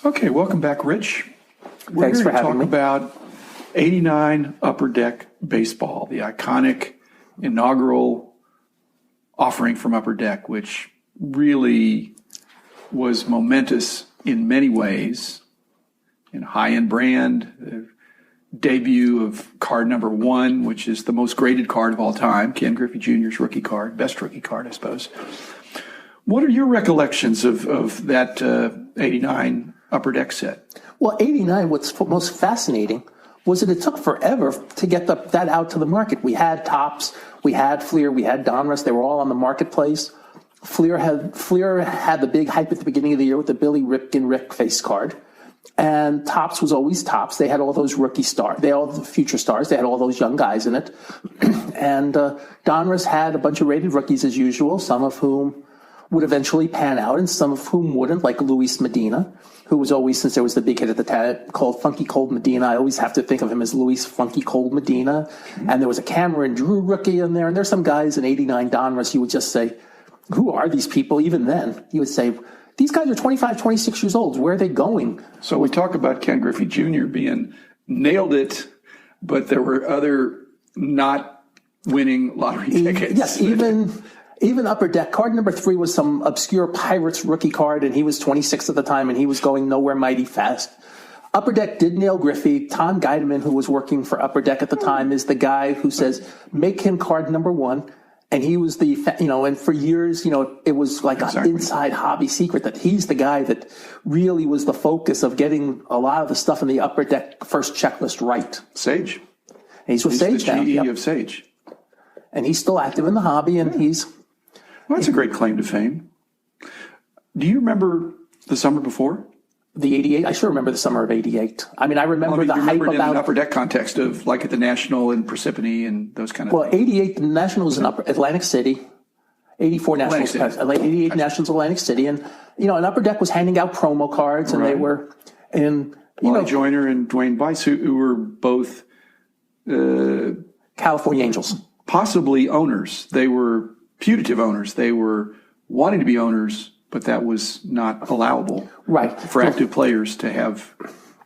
Okay, welcome back, Rich. Thanks for having me. We're going to talk about 89 Upper Deck Baseball, the iconic inaugural offering from Upper Deck, which really was momentous in many ways. In high-end brand, the debut of card number 1, which is the most graded card of all time, Ken Griffey Jr.'s rookie card, best rookie card, I suppose. What are your recollections of that 89 Upper Deck set? Well, 89, what's most fascinating was that it took forever to get that out to the market. We had Topps, we had Fleer, we had Donruss. They were all on the marketplace. Fleer had the big hype at the beginning of the year with the Billy Ripken Rick face card. And Topps was always Topps. They had all those rookie stars. They had all the future stars. They had all those young guys in it. And Donruss had a bunch of rated rookies as usual, some of whom would eventually pan out and some of whom wouldn't, like Luis Medina, who was always, since there was the big hit at the time called Funky Cold Medina, I always have to think of him as Luis Funky Cold Medina. And there was a Cameron Drew rookie in there. And there's some guys in 89 Donruss, you would just say, who are these people? Even then, you would say, these guys are 25, 26 years old. Where are they going? So we talk about Ken Griffey Jr. being nailed it, but there were other not winning lottery tickets. Yes, even Upper Deck. Card number 3 was some obscure Pirates rookie card, and he was 26 at the time, and he was going nowhere mighty fast. Upper Deck did nail Griffey. Tom Guideman, who was working for Upper Deck at the time, is the guy who says, make him card number 1. And he was and for years, it was like an inside hobby secret that he's the guy that really was the focus of getting a lot of the stuff in the Upper Deck first checklist right. Sage. And he's with Sage now. The GE of Sage. And he's still active in the hobby, and Well, that's a great claim to fame. Do you remember the summer before? The 88? I sure remember the summer of 88. I mean, I remember the hype about... in an Upper Deck context of, like, at the National and Parsippany and those kind of things. 88, the National was in Atlantic City. 84 Nationals, 88 Nationals, Atlantic City. And, and Upper Deck was handing out promo cards, and they were in... Wally Joyner and Dwayne Bice, who were both... California Angels. Possibly owners. They were putative owners. They were wanting to be owners, but that was not allowable for active players to have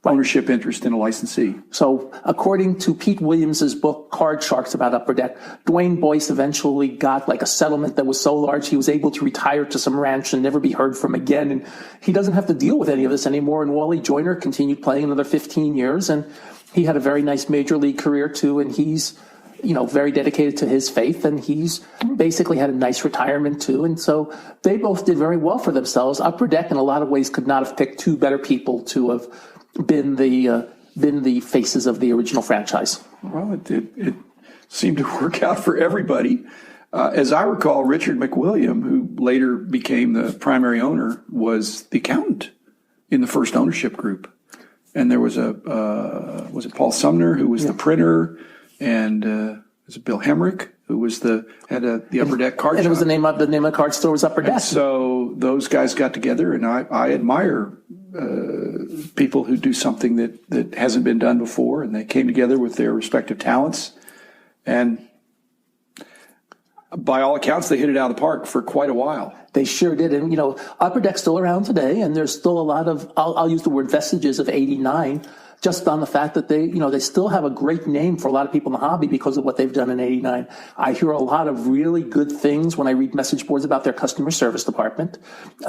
ownership interest in a licensee. So according to Pete Williams' book, Card Sharks, about Upper Deck, Dwayne Boyce eventually got like a settlement that was so large he was able to retire to some ranch and never be heard from again. And he doesn't have to deal with any of this anymore. And Wally Joyner continued playing another 15 years. And he had a very nice major league career too. And he's very dedicated to his faith, and he's basically had a nice retirement too. And so they both did very well for themselves. Upper Deck, in a lot of ways, could not have picked two better people to have been the faces of the original franchise. Well, it seemed to work out for everybody. As I recall, Richard McWilliam, who later became the primary owner, was the accountant in the first ownership group. And there was was it Paul Sumner, who was the printer, and was it Bill Hemrick, who was the Upper Deck card shop. And it was the name of the card store was Upper Deck. And so those guys got together, and I admire people who do something that hasn't been done before, and they came together with their respective talents, and by all accounts, they hit it out of the park for quite a while. They sure did. And, Upper Deck's still around today, and there's still a lot of, I'll use the word vestiges of 89, just on the fact that they still have a great name for a lot of people in the hobby because of what they've done in 89. I hear a lot of really good things when I read message boards about their customer service department.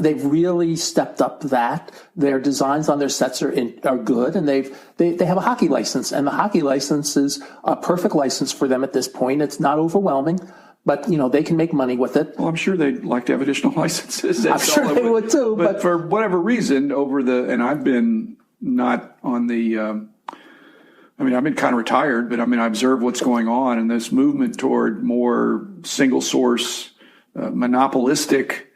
They've really stepped up that. Their designs on their sets are good, and they have a hockey license, and the hockey license is a perfect license for them at this point. It's not overwhelming, but, they can make money with it. Well, I'm sure they'd like to have additional licenses. I'm sure they would too. But for whatever reason, and I've been not on the, I've been kind of retired, but I observe what's going on, and this movement toward more single source, monopolistic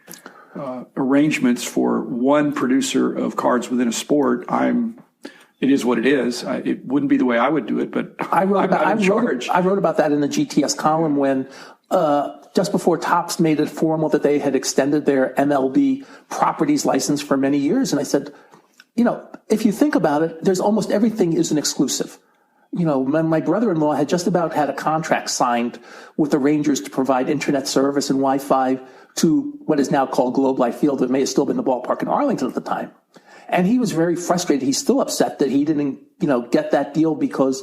arrangements for one producer of cards within a sport. It is what it is. It wouldn't be the way I would do it, but I wrote about that in the GTS column when just before Topps made it formal that they had extended their MLB properties license for many years. And I said, if you think about it, there's almost everything is an exclusive. My brother-in-law had just about had a contract signed with the Rangers to provide internet service and Wi-Fi to what is now called Globe Life Field. It may have still been the ballpark in Arlington at the time. And he was very frustrated. He's still upset that he didn't, get that deal because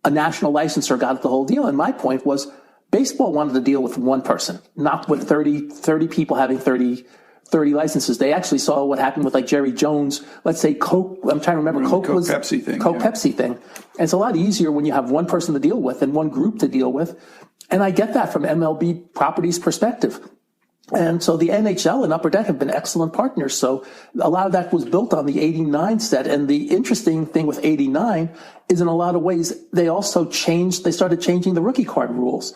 a national licensor got the whole deal. And my point was baseball wanted to deal with one person, not with 30 people having 30 licenses. They actually saw what happened with like Jerry Jones. Let's say Coke. I'm trying to remember. Coke was Pepsi thing. Pepsi thing. And it's a lot easier when you have one person to deal with and one group to deal with. And I get that from MLB Properties perspective. And so the NHL and Upper Deck have been excellent partners. So a lot of that was built on the 89 set. And the interesting thing with 89 is in a lot of ways, they started changing the rookie card rules.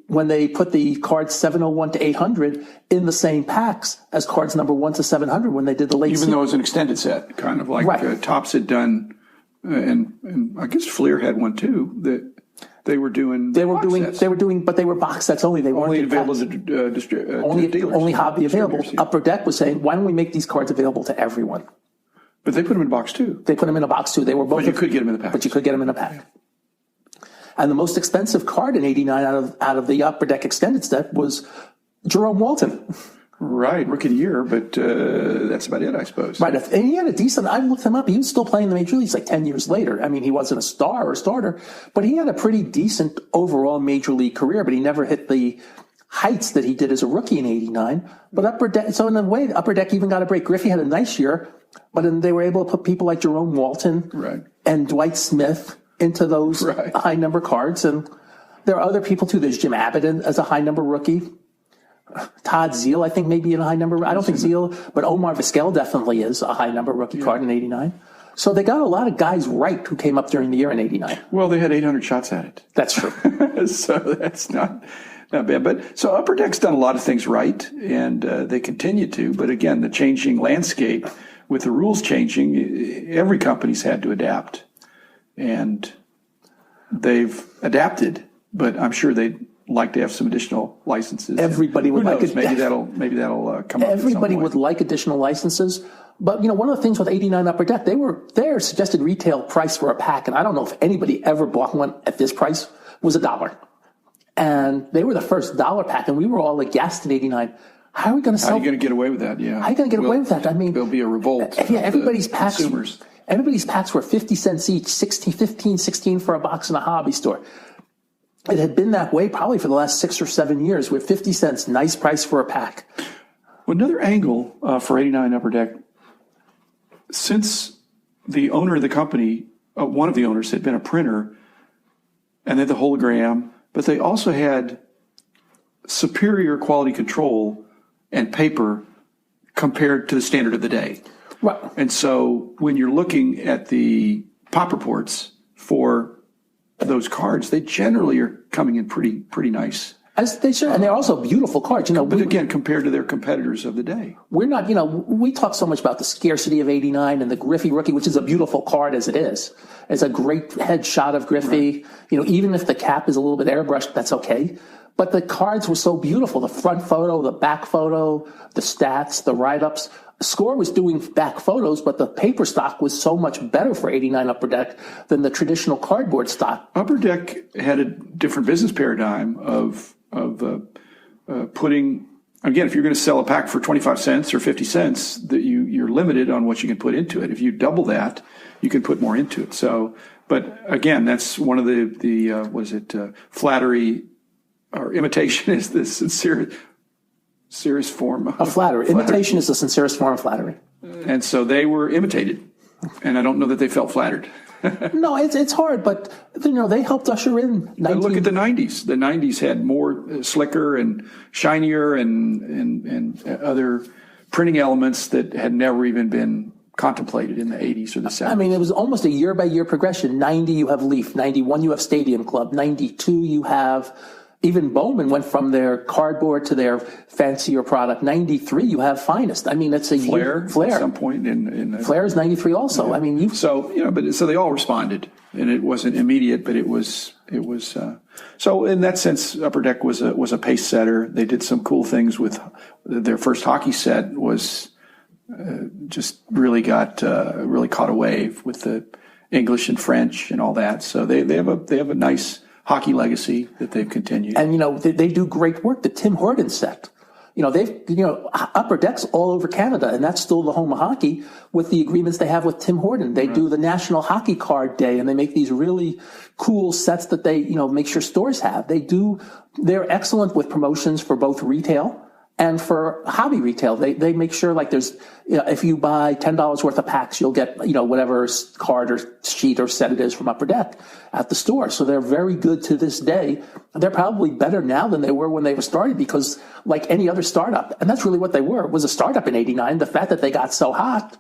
When they put the cards 701 to 800 in the same packs as cards number 1 to 700 when they did the late Even though it was an extended set, kind of like right. Topps had done, and I guess Fleer had one too, that they were doing but they were box sets only. They weren't available to dealers. Only hobby available. Yeah. Upper Deck was saying, why don't we make these cards available to everyone? But they put them in a box too. They put them in a box too. They were both. But you could get them in the pack. But you could get them in a pack. Yeah. And the most expensive card in 89 out of the Upper Deck extended set was Jerome Walton. Right, rookie of the year, but that's about it, I suppose. Right, and he had a decent, I looked him up, he was still playing in the Major Leagues like 10 years later. I mean, he wasn't a star or a starter, but he had a pretty decent overall Major League career, but he never hit the heights that he did as a rookie in 89. But Upper Deck, so in a way, Upper Deck even got a break. Griffey had a nice year, but then they were able to put people like Jerome Walton and Dwight Smith into those high number cards. And there are other people too. There's Jim Abbott as a high number rookie. Todd Zeal, I think, maybe in a high number. I don't think Zeal, but Omar Vizquel definitely is a high number rookie card in 89. So they got a lot of guys right who came up during the year in 89. Well, they had 800 shots at it. That's true. So that's not bad. But so Upper Deck's done a lot of things right, and they continue to. But again, the changing landscape with the rules changing, every company's had to adapt. And they've adapted, but I'm sure they'd like to have some additional licenses. Everybody would like it. Maybe that'll come up. Everybody would like additional licenses. But, one of the things with 89 Upper Deck, their suggested retail price for a pack, and I don't know if anybody ever bought one at this price, was $1. And they were the first $1 pack, and we were all aghast in 89. How are we going to sell? How are you going to get away with that? Yeah. How are you going to get away with that? I mean, there'll be a revolt. Yeah, everybody's packs. Consumers. Everybody's packs were 50 cents each, 16 for a box in a hobby store. It had been that way probably for the last 6 or 7 years with 50 cents, nice price for a pack. Well, another angle for 89 Upper Deck, since the owner of the company, one of the owners had been a printer, and they had the hologram, but they also had superior quality control and paper compared to the standard of the day. Right. And so when you're looking at the pop reports for those cards, they generally are coming in pretty nice. As they should, and they're also beautiful cards. But again, compared to their competitors of the day. We're not, we talk so much about the scarcity of 89 and the Griffey rookie, which is a beautiful card as it is. It's a great headshot of Griffey. Right. Even if the cap is a little bit airbrushed, that's okay. But the cards were so beautiful. The front photo, the back photo, the stats, the write-ups. Score was doing back photos, but the paper stock was so much better for 89 Upper Deck than the traditional cardboard stock. Upper Deck had a different business paradigm of putting, again, if you're going to sell a pack for 25 cents or 50 cents, that you're limited on what you can put into it. If you double that, you can put more into it. So, but again, that's one of the flattery or imitation is the sincerest form of flattery. Imitation is the sincerest form of flattery. And so they were imitated, and I don't know that they felt flattered. No, it's hard, but they helped usher in. Look at the 90s. The 90s had more slicker and shinier and other printing elements that had never even been contemplated in the 80s or the 70s. I mean, it was almost a year-by-year progression. 90, you have Leaf. 91, you have Stadium Club. 92, you have... Even Bowman went from their cardboard to their fancier product. 93, you have Finest. I mean, it's a Flair. Flair. At some point in Flair is 93 also. Yeah. I mean, so they all responded, and it wasn't immediate, but it was. So in that sense, Upper Deck was a pace setter. They did some cool things with their first hockey set. Was just really caught a wave with the English and French and all that. So they have a nice hockey legacy that they've continued. And, they do great work. The Tim Horton set, Upper Deck's all over Canada, and that's still the home of hockey with the agreements they have with Tim Horton. They do the National Hockey Card Day, and they make these really cool sets that they, make sure stores have. They're excellent with promotions for both retail and for hobby retail. They make sure there's, if you buy $10 worth of packs, you'll get, whatever card or sheet or set it is from Upper Deck at the store. So they're very good to this day. They're probably better now than they were when they were started because like any other startup, and that's really what they were, was a startup in '89. The fact that they got so hot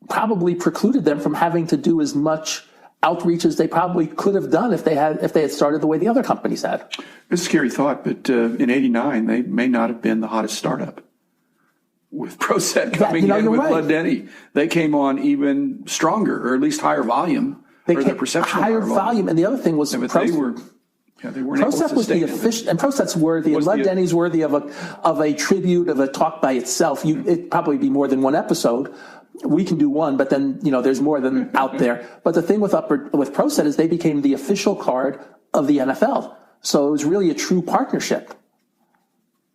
probably precluded them from having to do as much outreach as they probably could have done if they had started the way the other companies had. It's a scary thought, but in '89, they may not have been the hottest startup. With ProSet coming in with Blood Denny, they came on even stronger, or at least higher volume. Their perception higher volume. And the other thing was they weren't able to ProSet was the official, and ProSet's worthy, and Blood Denny's worthy of a tribute, of a talk by itself. It'd probably be more than one episode. We can do one, but then, there's more than out there. But the thing with ProSet is they became the official card of the NFL. So it was really a true partnership.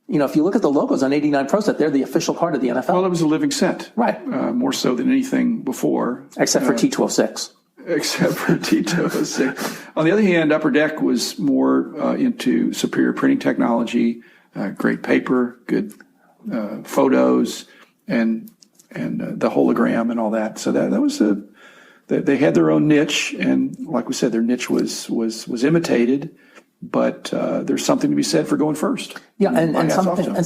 If you look at the logos on '89 ProSet, they're the official card of the NFL. Well, it was a living set. Right. More so than anything before. Except for T206. Except for T206. On the other hand, Upper Deck was more into superior printing technology, great paper, good photos, and the hologram and all that. So that was they had their own niche, and like we said, their niche was imitated. But there's something to be said for going first. Yeah, and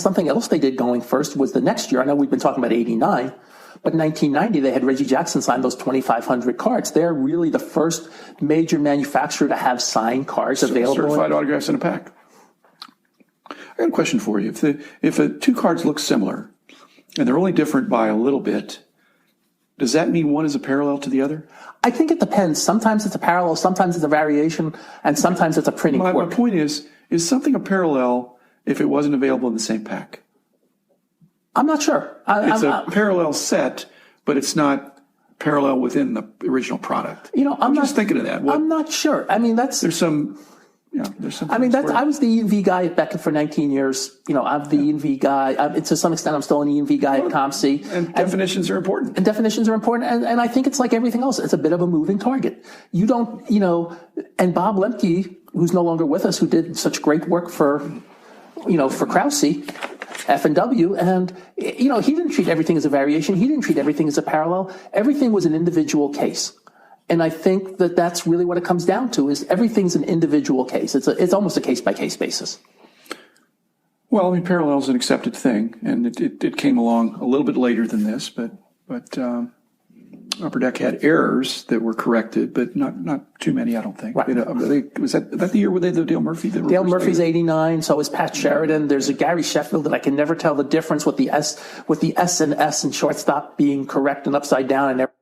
something else they did going first was the next year. I know we've been talking about '89, but 1990 they had Reggie Jackson sign those 2,500 cards. They're really the first major manufacturer to have signed cards available. Certified autographs in a pack. I got a question for you. If the two cards look similar and they're only different by a little bit, does that mean one is a parallel to the other? I think it depends. Sometimes it's a parallel, sometimes it's a variation, and sometimes it's a printing My quirk. point is something a parallel if it wasn't available in the same pack? I'm not sure. It's a parallel set, but it's not parallel within the original product. I'm just thinking of that. I'm not sure. I mean, there's some. I was the E&V guy at Beckett for 19 years. I'm the E&V guy. To some extent, I'm still an E&V guy at ComC. And definitions are important. And definitions are important. And I think it's like everything else. It's a bit of a moving target. You don't, and Bob Lemke, who's no longer with us, who did such great work for Krause, F&W, and, he didn't treat everything as a variation. He didn't treat everything as a parallel. Everything was an individual case. And I think that that's really what it comes down to, is everything's an individual case. It's almost a case-by-case basis. Well, parallel is an accepted thing, and it came along a little bit later than this, but Upper Deck had errors that were corrected, but not too many, I don't think. Right. Was that the year where they had the Dale Murphy? Dale Murphy's '89, so was Pat Sheridan. There's a Gary Sheffield that I can never tell the difference with the S and shortstop being correct and upside down and everything.